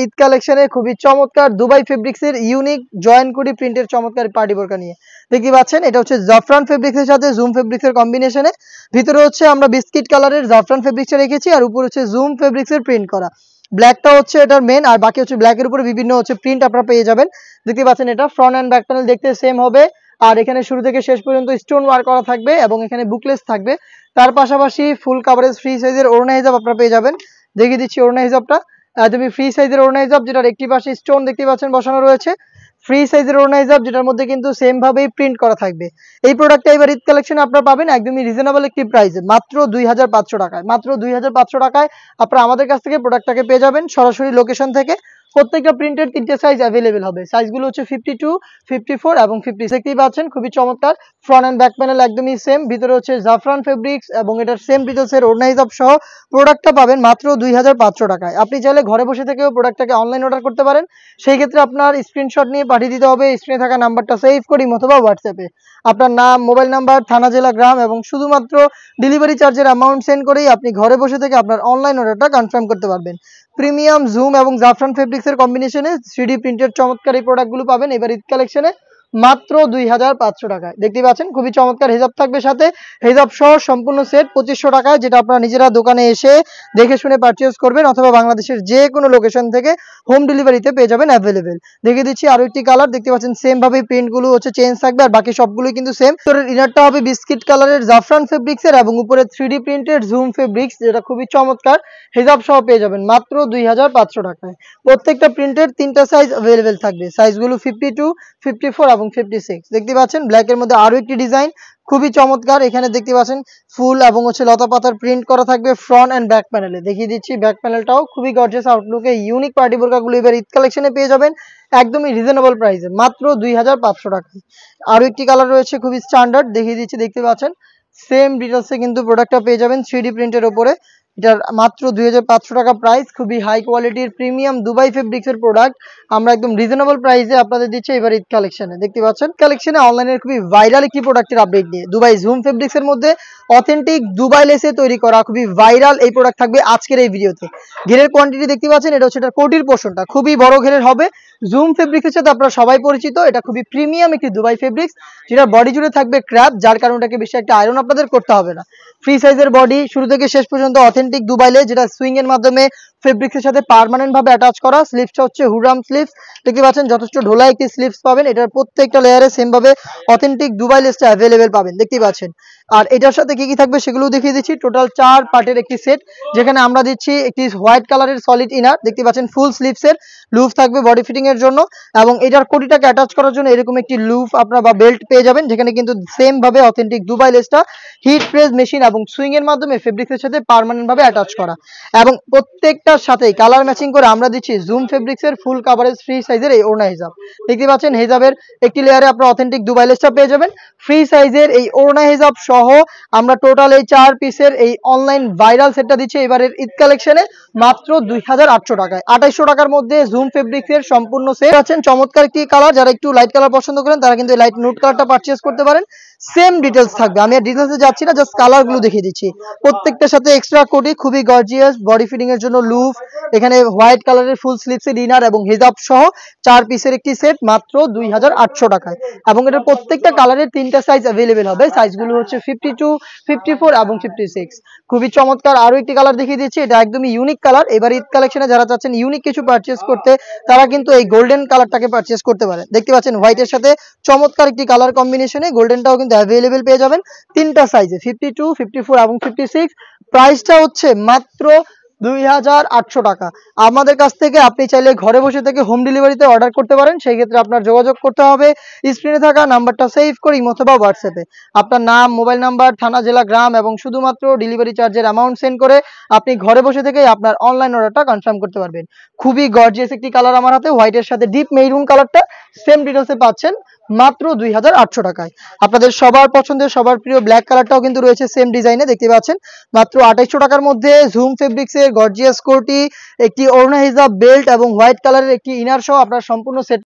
ঈদ কালেকশনে খুবই চমৎকার দুবাই ফেব্রিক্সের ইউনিক জয়েন্ট কোটি প্রিন্টের চমৎকার পার্টি বোরকা নিয়ে দেখতে পাচ্ছেন। এটা হচ্ছে জাফরান ফেব্রিক্সের সাথে জুম ফেব্রিক্সের কম্বিনেশনে। ভিতরে হচ্ছে আমরা বিস্কিট কালারের জাফরান ফেব্রিক্সটা রেখেছি, আর উপরে হচ্ছে জুম ফেব্রিক্সের প্রিন্ট করা। ব্ল্যাকটা হচ্ছে এটার মেন, আর বাকি হচ্ছে ব্ল্যাকের উপরে বিভিন্ন হচ্ছে প্রিন্ট আপনারা পেয়ে যাবেন। দেখতে পাচ্ছেন এটা ফ্রন্ট অ্যান্ড ব্যাক প্যানেল দেখতে সেম হবে, আর এখানে শুরু থেকে শেষ পর্যন্ত স্টোন ওয়ার্ক করা থাকবে এবং এখানে বুকলেস থাকবে। তার পাশাপাশি ফুল কাভারেজ ফ্রি সাইজের ওড়না হিজাব আপনারা পেয়ে যাবেন। দেখিয়ে দিচ্ছি ওড়না হিজাবটা, তুমি ফ্রি সাইজের ওড়না হিজাব যেটার একটি পাশে স্টোন দেখতে পাচ্ছেন বসানো রয়েছে। ফ্রি সাইজের ওড়না হিজাব যেটার মধ্যে কিন্তু সেম ভাবেই প্রিন্ট করা থাকবে। এই প্রোডাক্টটা এবার ঈদ কালেকশনে আপনারা পাবেন একদমই রিজনেবল একটি প্রাইসে, মাত্র 2500 টাকায়। মাত্র 2500 টাকায় আপনারা আমাদের কাছ থেকে প্রোডাক্টটাকে পেয়ে যাবেন সরাসরি লোকেশন থেকে। প্রত্যেকটা প্রিন্টের 3টে সাইজ অ্যাভেলেবেল হবে। সাইজগুলো হচ্ছে 52, 54 এবং 50। দেখতেই পাচ্ছেন খুবই চমৎকার। ফ্রন্ট অ্যান্ড ব্যাক প্যানেল একদমই সেম। ভিতরে হচ্ছে জাফরান ফেব্রিক্স এবং এটার সেম ডিটেলসের ওড়না হিজাব সহ প্রোডাক্টটা পাবেন মাত্র 2500 টাকায়। আপনি চাইলে ঘরে বসে থেকেও প্রোডাক্টটাকে অনলাইন অর্ডার করতে পারেন। সেই ক্ষেত্রে আপনার স্ক্রিনশট নিয়ে পাঠিয়ে দিতে হবে স্ক্রিনে থাকা নাম্বারটা সেভ করি অথবা হোয়াটসঅ্যাপে আপনার নাম, মোবাইল নাম্বার, থানা, জেলা, গ্রাম এবং শুধুমাত্র ডেলিভারি চার্জের অ্যামাউন্ট সেন্ড করেই আপনি ঘরে বসে থেকে আপনার অনলাইন অর্ডারটা কনফার্ম করতে পারবেন। প্রিমিয়াম জুম এবং জাফরান ফেব্রিক্সের কম্বিনেশনে 3D প্রিন্টের চমৎকার এই প্রোডাক্টগুলো পাবেন এবার ঈদ কালেকশনে মাত্র 2500 টাকায়। দেখতে পাচ্ছেন খুবই চমৎকার হিজাব থাকবে সাথে, হিজাব সহ সম্পূর্ণ সেট 2500 টাকায়, যেটা আপনারা নিজেরা দোকানে এসে দেখে শুনে পারচেজ করবেন অথবা বাংলাদেশের যে কোনো লোকেশন থেকে হোম ডেলিভারিতে পেয়ে যাবেন অ্যাভেলেবেল। দেখিয়ে দিচ্ছি আরো একটি কালার। দেখতে পাচ্ছেন সেম ভাবে প্রিন্টগুলো হচ্ছে চেঞ্জ থাকবে, আর বাকি সবগুলোই কিন্তু সেম। ইনারটা হবে বিস্কিট কালারের জাফরান ফেব্রিক্সের এবং উপরে 3D প্রিন্টেড জুম ফেব্রিক্স, যেটা খুবই চমৎকার। হিজাব সহ পেয়ে যাবেন মাত্র 2500 টাকায়। প্রত্যেকটা প্রিন্টের 3টা সাইজ অ্যাভেলেবেল থাকবে, সাইজগুলো 52, 54 এবং 56। দেখতে পাচ্ছেন ব্ল্যাকের মধ্যে আরো একটি ডিজাইন খুবই চমৎকার। এখানে দেখতে পাচ্ছেন ফুল এবং হচ্ছে লতা পাতার প্রিন্ট করা থাকবে ফ্রন্ট এন্ড ব্যাক প্যানেলে। দেখিয়ে দিচ্ছি ব্যাক প্যানেলটাও খুবই গর্জিয়াস আউটলুকে ইউনিক পার্টি বোরকাগুলো এবার ঈদ কালেকশনে পেয়ে যাবেন একদমই রিজনেবল প্রাইসে মাত্র 2500 টাকায়। আরো একটি কালার রয়েছে খুবই স্ট্যান্ডার্ড, দেখিয়ে দিচ্ছি। দেখতে পাচ্ছেন সেম ডিটেলসে কিন্তু প্রোডাক্টটা পেয়ে যাবেন 3D প্রিন্টের উপরে। এটার মাত্র 2500 টাকা প্রাইস। খুবই হাই কোয়ালিটির প্রিমিয়াম দুবাই ফেব্রিক্সের প্রোডাক্ট আমরা একদম রিজনেবল প্রাইসে আপনাদের দিচ্ছি এবার ঈদ কালেকশনে। দেখতে পাচ্ছেন কালেকশনে অনলাইনের খুবই ভাইরাল একটি প্রোডাক্টের আপডেট নিয়ে দুবাই জুম ফেব্রিক্সের মধ্যে অথেন্টিক দুবাই লেসে তৈরি করা খুবই ভাইরাল এই প্রোডাক্ট থাকবে আজকের এই ভিডিওতে। ঘেরের কোয়ান্টিটি দেখতে পাচ্ছেন, এটা হচ্ছে এটার কোটির পোর্শনটা খুবই বড় ঘেরের হবে। জুম ফেব্রিক্সের সাথে আপনারা সবাই পরিচিত, এটা খুবই প্রিমিয়াম একটি দুবাই ফেব্রিক্স, যেটা বডি জুড়ে থাকবে ক্র্যাপ, যার কারণে এটাকে বেশি একটা আয়রন আপনাদের করতে হবে না। ফ্রি সাইজের বডি, শুরু থেকে শেষ পর্যন্ত অথেন্টিক দুবাই লেস, যেটা সুইং এর মাধ্যমে ফেব্রিক্সের সাথে পার্মানেন্ট ভাবে অ্যাটাচ করা। স্লিভসটা হচ্ছে হুরাম স্লিভস, দেখতে পাচ্ছেন যথেষ্ট ঢোলা একটি স্লিভস পাবেন। এটার প্রত্যেকটা লেয়ারে সেম ভাবে অথেন্টিক দুবাই লেসটা অ্যাভেলেবেল পাবেন, দেখতে পাচ্ছেন। আর এটার সাথে কি কি থাকবে সেগুলো দেখিয়ে দিচ্ছি। টোটাল 4 পার্টের একটি সেট, যেখানে আমরা দিচ্ছি একটি হোয়াইট কালারের সলিড ইনার, দেখতে পাচ্ছেন ফুল স্লিভসের লুফ থাকবে বডি ফিটিং এর জন্য, এবং এটার কোটিটাকে অ্যাটাচ করার জন্য এরকম একটি লুফ আপনারা বা বেল্ট পেয়ে যাবেন, যেখানে কিন্তু সেম ভাবে অথেন্টিক দুবাই লেসটা হিট প্রেস মেশিন এবং সুইং এর মাধ্যমে ফেব্রিক্সের সাথে পার্মানেন্ট ভাবে অ্যাটাচ করা। এবং প্রত্যেকটার সাথেই কালার ম্যাচিং করে আমরা দিচ্ছি জুম ফেব্রিক্সের ফুল কাভারেজ ফ্রি সাইজের এই ওড়না হিজাব। দেখতে পাচ্ছেন হিজাবের একটি লেয়ারে আপনারা অথেন্টিক দুবাই লেসটা পেয়ে যাবেন। ফ্রি সাইজের এই ওড়না হিজাব সহ আমরা টোটাল এই 4 পিসের এই অনলাইন ভাইরাল সেটটা দিচ্ছি এবারের ঈদ কালেকশনে মাত্র 2800 টাকায়। 2800 টাকার মধ্যে জুম ফেব্রিক্সের সম্পূর্ণ সেট আছেন। চমৎকার একটি কালার, যারা একটু লাইট কালার পছন্দ করেন তারা কিন্তু এই লাইট নুট কালারটা পারচেজ করতে পারেন। সেম ডিটেলস থাকবে, আমি আর ডিটেলসে যাচ্ছি না, জাস্ট কালারগুলো দেখিয়ে দিচ্ছি। প্রত্যেকটার সাথে এক্সট্রা কোটি, খুবই গর্জিয়াস বডি ফিটিং এর জন্য লুফ, এখানে হোয়াইট কালারের ফুল স্লিভসের ইনার এবং হিজাব সহ 4 পিসের একটি সেট মাত্র 2800 টাকায়। এবং এটার প্রত্যেকটা কালারের 3টা সাইজ অ্যাভেলেবেল হবে, সাইজগুলো হচ্ছে 52, 54 এবং 56। খুবই চমৎকার আরো একটি কালার দেখিয়ে দিচ্ছি, এটা একদমই ইউনিক কালার। এবার ঈদ কালেকশনে যারা চাচ্ছেন ইউনিক কিছু পারচেজ করতে তারা কিন্তু এই গোল্ডেন কালারটাকে পারচেজ করতে পারেন। দেখতে পাচ্ছেন হোয়াইটের সাথে চমৎকার একটি কালার কম্বিনেশনে গোল্ডেনটাও কিন্তু অ্যাভেলেবেল পেয়ে যাবেন 3টা সাইজে 52, 54 এবং 56। প্রাইসটা হচ্ছে মাত্র 2800 টাকা। আমাদের কাছ থেকে আপনি চাইলে ঘরে বসে থেকে হোম ডেলিভারিতে অর্ডার করতে পারেন। সেই ক্ষেত্রে আপনার যোগাযোগ করতে হবে স্ক্রিনে থাকা নাম্বারটা সেভ করে অথবা হোয়াটসঅ্যাপে আপনার নাম, মোবাইল নাম্বার, থানা, জেলা, গ্রাম এবং শুধুমাত্র ডেলিভারি চার্জের অ্যামাউন্ট সেন্ড করে আপনি ঘরে বসে থেকেই আপনার অনলাইন অর্ডারটা কনফার্ম করতে পারবেন। খুবই গর্জিয়াস একটি কালার আমার হাতে, হোয়াইটের সাথে ডিপ মেরুন কালারটা সেম ডিটেলসে পাচ্ছেন মাত্র 2800 টাকায়। আপনাদের সবার পছন্দের সবার প্রিয় ব্ল্যাক কালারটাও কিন্তু রয়েছে সেম ডিজাইনে, দেখতে পাচ্ছেন মাত্র 2800 টাকার মধ্যে জুম ফেব্রিক্সের গর্জিয়াস কোটি, একটি ওড়না হিজাব, বেল্ট এবং হোয়াইট কালারের একটি ইনার সহ আপনার সম্পূর্ণ সেট